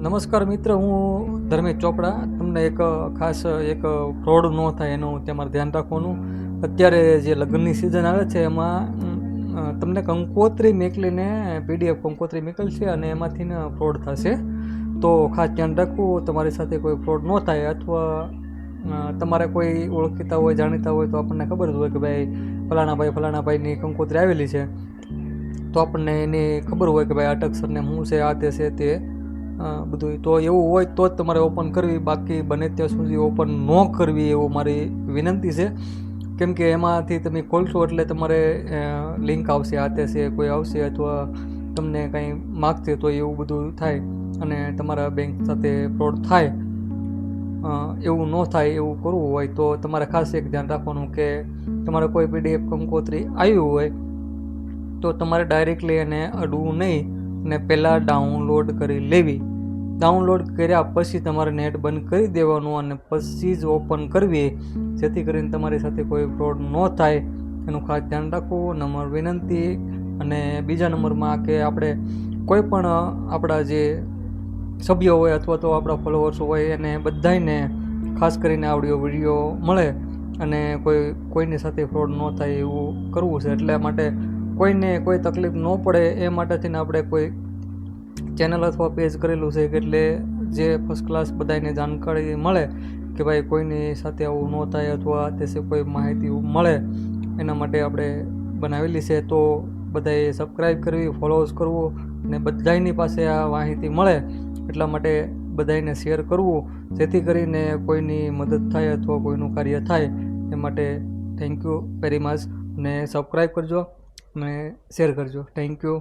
નમસ્કાર મિત્ર, હું ધર્મેશ ચોપડા. તમને ખાસ એક ફ્રોડ ન થાય એનું તમારે ધ્યાન રાખવાનું. અત્યારે જે લગ્નની સિઝન આવે છે એમાં તમને કંકોત્રી મેકલીને પીડીએફ કંકોત્રી મેકલ છે અને એમાંથી ને ફ્રોડ થશે. તો ખાસ ધ્યાન રાખવું તમારી સાથે કોઈ ફ્રોડ ન થાય. અથવા તમારે કોઈ ઓળખીતા હોય, જાણીતા હોય તો આપણને ખબર જ હોય કે ભાઈ ફલાણા ભાઈની કંકોત્રી આવેલી છે, તો આપણને એની ખબર હોય કે ભાઈ અટક સરને શું છે, આ તે છે તે બધું. તો એવું હોય તો જ તમારે ઓપન કરવી, બાકી બને ત્યાં સુધી ઓપન ન કરવી એવું મારી વિનંતી છે. કેમ કે એમાંથી તમે ખોલશો એટલે તમારે લિંક આવશે, આ તે છે કોઈ આવશે, અથવા તમને કંઈ માગશે, તો એવું બધું થાય અને તમારા બેંક સાથે ફ્રોડ થાય. એવું ન થાય એવું કરવું હોય તો તમારે ખાસ એક ધ્યાન રાખવાનું કે તમારે કોઈ પીડીએફ કંકોત્રી આવ્યું હોય તો તમારે ડાયરેક્ટલી એને અડવું નહીં ને પહેલાં ડાઉનલોડ કરી લેવી. ડાઉનલોડ કર્યા પછી તમારે નેટ બંધ કરી દેવાનું અને પછી જ ઓપન કરવી, જેથી કરીને તમારી સાથે કોઈ ફ્રોડ ન થાય એનું ખાસ ધ્યાન રાખવું. નંબર વિનંતી. અને બીજા નંબરમાં કે આપણે કોઈ પણ આપણા જે સભ્યો હોય અથવા તો આપણા ફોલોવર્સ હોય એને બધાને ખાસ કરીને આવડ્યો વિડીયો મળે અને કોઈની સાથે ફ્રોડ ન થાય એવું કરવું છે. એટલા માટે કોઈને કોઈ તકલીફ ન પડે એ માટેથી આપણે કોઈ ચેનલ અથવા પેજ કરેલું છે, એટલે જે ફર્સ્ટ ક્લાસ બધાને જાણકારી મળે કે ભાઈ કોઈની સાથે આવું ન થાય અથવા તે કોઈ માહિતી મળે એના માટે આપણે બનાવેલી છે. તો બધાએ સબસ્ક્રાઈબ કરવી, ફોલોઅર્સ કરવું અને બધાની પાસે આ માહિતી મળે એટલા માટે બધાને શેર કરવું, જેથી કરીને કોઈની મદદ થાય અથવા કોઈનું કાર્ય થાય. એ માટે થેન્ક યુ વેરી મચ. અને સબસ્ક્રાઈબ કરજો અને શેર કરજો. Thank you.